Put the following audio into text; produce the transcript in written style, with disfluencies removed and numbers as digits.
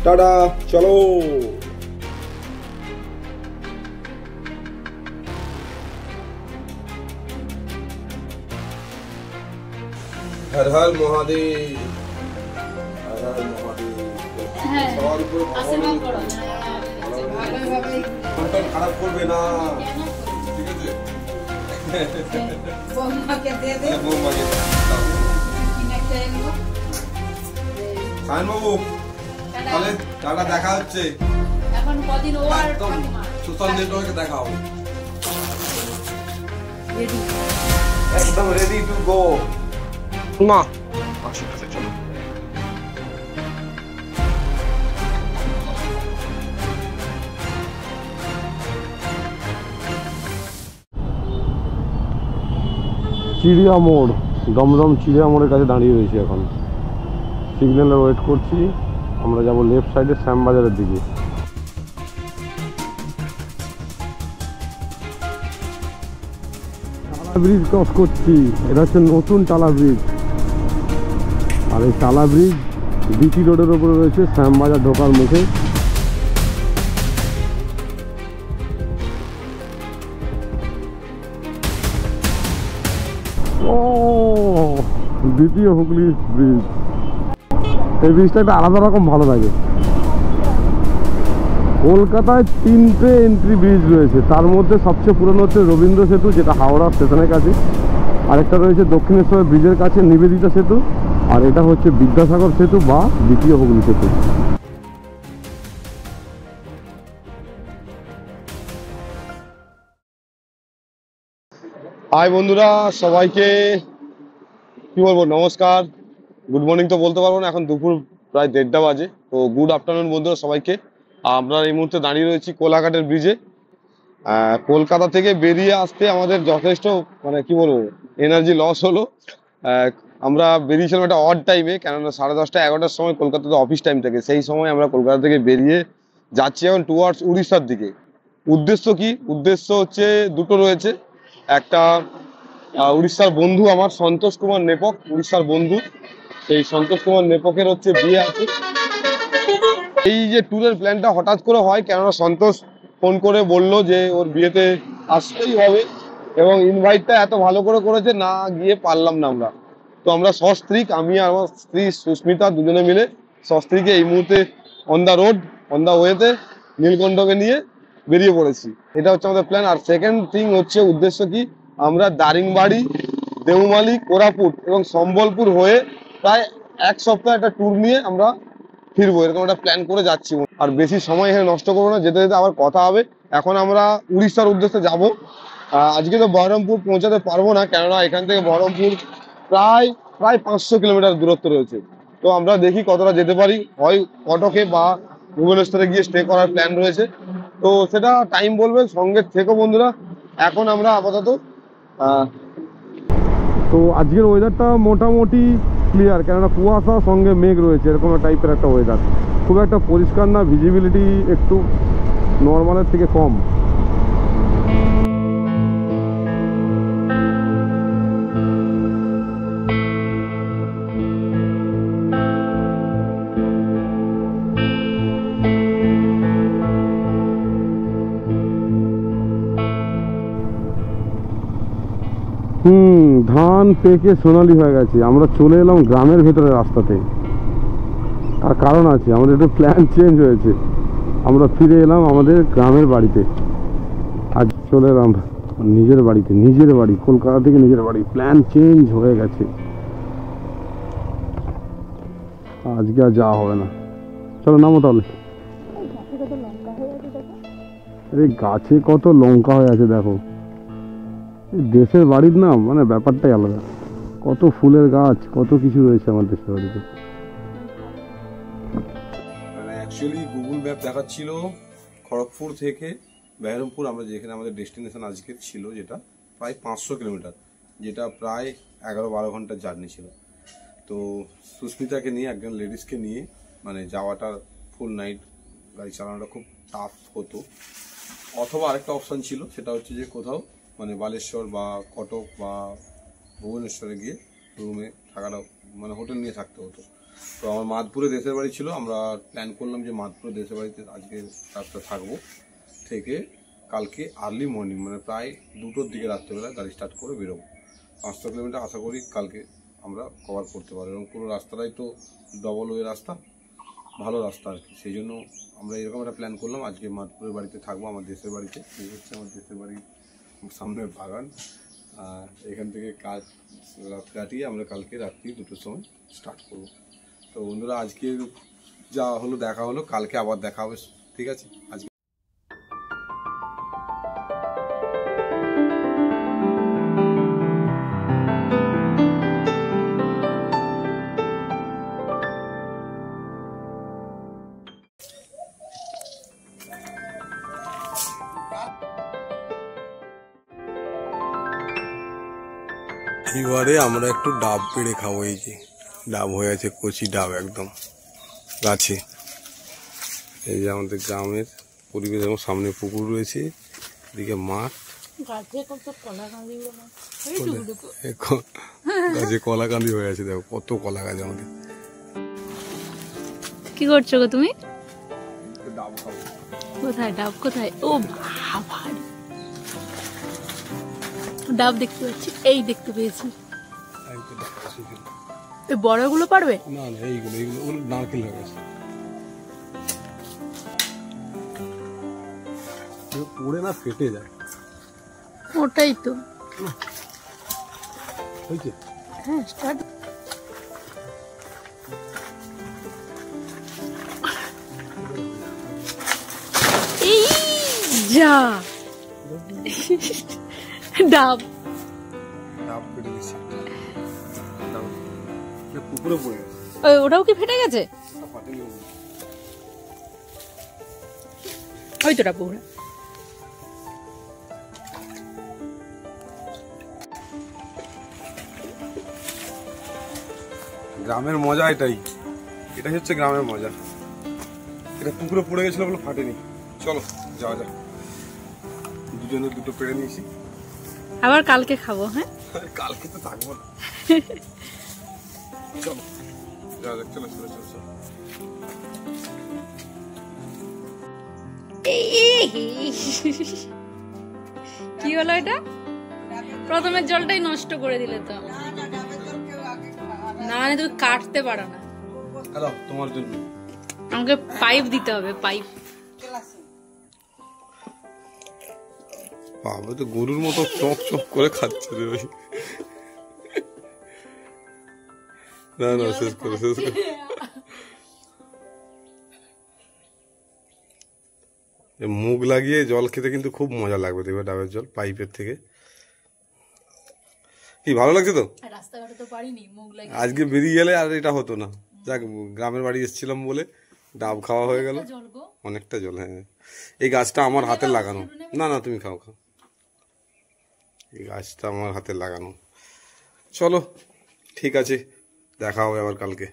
Tata, চলো। হর হর মহাদেব, হর হর মহাদেব। সবার উপরে খারাপ করবে না, ঠিক আছে? সায়ন বাবু, তাহলে টাটা, দেখা হচ্ছে। এখন কদিন ও আর সোশ্যাল নেটওয়ার্কে দেখা হবে। একদম রেডি টু গো। না ঠিক আছে, চলো। চিড়িয়া মোড়, দমদম চিড়িয়া মোড়ের কাছে দাঁড়িয়ে রয়েছি এখন। সিগন্যালের ওয়েট করছি। আমরা যাব লেফট সাইডে শ্যামবাজারের দিকে। টালা ব্রিজ ক্রস করছি। এটা হচ্ছে নতুন টালা ব্রিজ। আর এই টালা ব্রিজ বিটি রোডের ওপরে রয়েছে, শ্যামবাজার ঢোকার মুখে। ও দ্বিতীয় হুগলি ব্রিজ। এই ব্রিজটা একটা আলাদা রকম ভালো লাগে। কলকাতায় 3টে এন্ট্রি ব্রিজ রয়েছে, তার মধ্যে সবচেয়ে পুরনো হচ্ছে রবীন্দ্র সেতু, যেটা হাওড়া স্টেশনের কাছে। আরেকটা রয়েছে দক্ষিণেশ্বর ব্রিজের কাছে নিবেদিতা সেতু, আর এটা হচ্ছে বিদ্যাসাগর সেতু বা দ্বিতীয় হুগলি সেতু। হাই বন্ধুরা, সবাইকে কি বলবো, নমস্কার, গুড মর্নিং তো বলতে পারবো না, এখন দুপুর প্রায় 1:30 বাজে। তো গুড আফটারনুন বন্ধুরা সবাইকে। আমরা এই মুহূর্তে দাঁড়িয়ে রয়েছি কোলাঘাটের ব্রিজে। কলকাতা থেকে বেরিয়ে আসতে আমাদের যথেষ্ট মানে কি বলবো এনার্জি লস হলো। আমরা বেরিয়েছিলাম একটা অড টাইমে, কেননা 10:30 11টার সময় কলকাতাতে অফিস টাইম থাকে। সেই সময় আমরা কলকাতা থেকে বেরিয়ে যাচ্ছি এখন টুয়ার্ডস উড়িষ্যার দিকে। উদ্দেশ্য কি? উদ্দেশ্য হচ্ছে দুটো রয়েছে। একটা উড়িষ্যার বন্ধু আমার, সন্তোষ কুমার নেপক, উড়িষ্যার বন্ধু। সেই সন্তোষ কুমার নেপকের হচ্ছে বিয়ে আছে। এই যে ট্যুরের প্ল্যানটা হঠাৎ করে হয়, কেননা সন্তোষ ফোন করে বলল যে ওর বিয়েতে আসতেই হবে, এবং ইনভাইটটা এত ভালো করে করেছে, না গিয়ে পারলাম না আমরা। তো আমরা সস্ত্রীক, আমি আর আমার স্ত্রী সুস্মিতা দুজনে মিলে সস্ত্রীকে এই মুহূর্তে on the road, on the ওয়েতে নীলকণ্ঠকে নিয়ে বেরিয়ে পড়েছি। এটা হচ্ছে আমাদের প্ল্যান। আর সেকেন্ড থিং হচ্ছে উদ্দেশ্য কি, আমরা দারিংবাড়ি, দেউমালি, কোরাপুট এবং সম্বলপুর হয়ে প্রায় 1 সপ্তাহ একটা ট্যুর নিয়ে আমরা ফিরবো, এরকম একটা প্ল্যান করে যাচ্ছি। আর বেশি সময় এখানে নষ্ট করবো না, যেতে যেতে আবার কথা হবে। এখন আমরা উড়িষ্যার উদ্দেশ্যে যাব। আজকে তো বহরমপুর পৌঁছাতে পারবো না, কেননা এখান থেকে বহরমপুর প্রায় প্রায় 500 কিলোমিটার দূরত্ব রয়েছে। তো আমরা দেখি কতটা যেতে পারি, হয় কটকে বা ভুবনেশ্বরে গিয়ে স্টে করার প্ল্যান রয়েছে। তো সেটা টাইম বলবে, সঙ্গে থেকো বন্ধুরা। এখন আমরা আপাতত তো আজকের ওয়েদারটা মোটামুটি ক্লিয়ার, কেননা কুয়াশা সঙ্গে মেঘ রয়েছে, এরকম টাইপের একটা ওয়েদার। খুব একটা পরিষ্কার না, ভিজিবিলিটি একটু নর্মালের থেকে কম। ধান পেকে সোনালি হয়ে গেছে। আমরা চলে এলাম গ্রামের ভেতরে রাস্তাতে। তার কারণ আছে, আমাদের একটু প্ল্যান চেঞ্জ হয়েছে। আমরা ফিরে এলাম আমাদের গ্রামের বাড়িতে। আজ চলে এলাম নিজের বাড়িতে, নিজের বাড়ি, কলকাতা থেকে নিজের বাড়ি। প্ল্যান চেঞ্জ হয়ে গেছে, আজকে আর যাওয়া হবে না। চলো নামো তাহলে। আরে গাছে কত লঙ্কা হয়ে আছে দেখো। দেশের বাড়ির নাম মানে ব্যাপারটাই আলাদা। কত ফুলের গাছ, কত কিছু রয়েছে আমার দেশের বাড়িতে। মানে অ্যাকচুয়ালি গুগল ম্যাপ দেখাচ্ছিল খড়গপুর থেকে বহরমপুর, আমরা যেখানে আমাদের ডেস্টিনেশন আজকে ছিল, যেটা প্রায় 500 কিলোমিটার, যেটা প্রায় 11-12 ঘন্টার জার্নি ছিল। তো সুস্মিতাকে নিয়ে, একজন লেডিসকে নিয়ে মানে যাওয়াটা ফুল নাইট গাড়ি চালানোটা খুব টাফ হতো। অথবা আরেকটা অপশন ছিল, সেটা হচ্ছে যে কোথাও মানে বালেশ্বর বা কটক বা ভুবনেশ্বরে গিয়ে রুমে থাকাটা, মানে হোটেল নিয়ে থাকতে হতো। তো আমার মাদপুরে দেশের বাড়ি ছিল, আমরা প্ল্যান করলাম যে মাদপুরে দেশের বাড়িতে আজকে রাতটা থাকবো, থেকে কালকে আর্লি মর্নিং মানে প্রায় 2টোর দিকে রাত্রেবেলা গাড়ি স্টার্ট করে বেরোবো। 500 কিলোমিটার আশা করি কালকে আমরা কভার করতে পারবো, এবং পুরো রাস্তাটাই তো ডবল ওয়ে রাস্তা, ভালো রাস্তা আর কি। সেই জন্য আমরা এরকম একটা প্ল্যান করলাম, আজকে মাদপুরের বাড়িতে থাকবো, আমার দেশের বাড়িতে। এই হচ্ছে আমার দেশের বাড়ির সামনের বাগান, আর এখান থেকে রাত কাটিয়ে আমরা কালকে রাত্রি 2টোর সময় স্টার্ট করবো। তো বন্ধুরা, আজকে যা হলো দেখা হলো, কালকে আবার দেখা হবে, ঠিক আছে? আজকে এবারে আমরা একটু ডাব পেড়ে খাবো। এই যে ডাব হয়ে আছে, কচি ডাব একদম গাছে। এই যে আমাদের গ্রামের পরিবেশ, এবং সামনে পুকুর রয়েছে, এদিকে মাঠ, গাছে কলা কান্দি হয়ে আছে। দেখো কত কলা গাছ আমাদের। কি করছো গো তুমি? ডাব খাবো। কোথায় ডাব? কোথায়? ও বাবা, ডাব দেখতে পাচ্ছি, এই দেখতে পেয়েছি। এই বড়গুলো পারবে না? না, এইগুলো নারকেল হয়ে গেছে, পড়ে না ফেটে যায়। ওটাই তো। হয়েছে? হ্যাঁ, স্টার্ট। এই যা ডাব ডাব ফেটে গেছে, পুকুরে পড়ে গেছে। ওটাও কি ফেটে গেছে? ওই তো ডাব পুকুরে। গ্রামের মজা এটাই হচ্ছে গ্রামের মজা। এটা পুকুরে পড়ে গেছিল বলে ফাটেনি। চলো যাওয়া যাক, দুজনে 2টো পেড়ে নিয়েছি, আবার কালকে খাবো। হ্যাঁ, কালকে তো থাকবো না। চলো যাওয়া যাক, চলো চলো চলো চলো। কি হলো এটা? প্রথমের জলটাই নষ্ট করে দিলে তো। না, তুমি কাটতে পারো না। হ্যালো, তোমার জন্য আমাকে পাইপ দিতে হবে, পাইপ। বাবা তো গরুর মতো চক চক করে খাচ্ছে রে ভাই। না না, শেষ করে শেষ করে। মুখ লাগিয়ে জল খেতে কিন্তু খুব মজা লাগবে, দেখবে ডাবের জল পাইপের থেকে। কি ভালো লাগছে তো? রাস্তাঘাটে তো পারিনি মুখ লাগিয়ে। আজকে বেরিয়ে গেলে আর এটা হতো না। যাক, গ্রামের বাড়ি এসেছিলাম বলে ডাব খাওয়া হয়ে গেল। অনেকটা জল। হ্যাঁ, এই গাছটা আমার হাতে লাগানো। না না, তুমি খাও খাও। এই গাছটা আমার হাতে লাগানো। চলো ঠিক আছে, দেখা হবে আবার কালকে।